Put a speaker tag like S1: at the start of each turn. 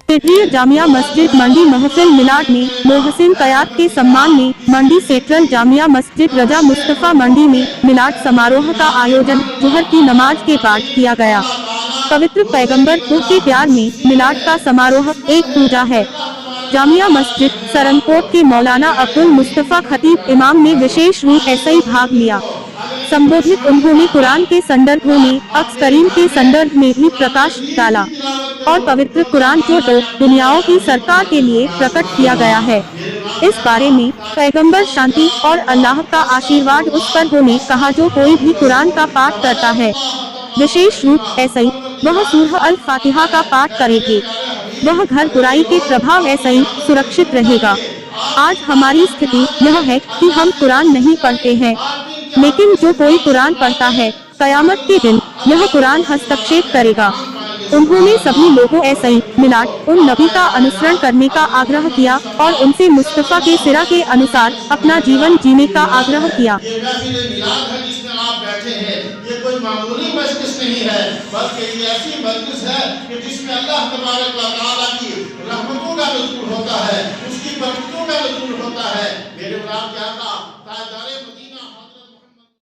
S1: केंद्रीय जामिया मस्जिद मंडी महफिल मिलाद में मोहसिन कयात के सम्मान में मंडी सेंट्रल जामिया मस्जिद रजा मुस्तफा मंडी में मिलाद समारोह का आयोजन जुहर की नमाज के बाद किया गया। पवित्र पैगंबर के प्यार में मिलाद का समारोह एक पूजा है। जामिया मस्जिद सरनकोट के मौलाना अब्दुल मुस्तफा खतीब इमाम ने विशेष रूप ऐसे ही भाग लिया। संबोधित उन्होंने कुरान के संदर्भ में अक्स करीम के संदर्भ में भी प्रकाश डाला और पवित्र कुरान जो दो दुनियाओं की सरकार के लिए प्रकट किया गया है, इस बारे में पैगंबर शांति और अल्लाह का आशीर्वाद उस पर होने कहा जो कोई भी कुरान का पाठ करता है, विशेष रूप ऐसे ही वह सूरह अल फातिहा का पाठ करेगी, वह घर बुराई के प्रभाव ऐसे ही सुरक्षित रहेगा। आज हमारी स्थिति यह है कि हम कुरान नहीं पढ़ते हैं, लेकिन जो कोई कुरान पढ़ता है कयामत के दिन यह कुरान हस्तक्षेप करेगा। उन्होंने सभी लोगों ऐसे ही मिलाद उन नबी का अनुसरण करने का आग्रह किया और उनसे मुस्तफा के सिरा के अनुसार अपना जीवन जीने का आग्रह किया।
S2: ये मिलाद है जिसमें आप बैठे हैं, ये कोई मामूली मजलिस नहीं है, बल्कि ये ऐसी मजलिस है कि जिसमें अल्लाह तबारक व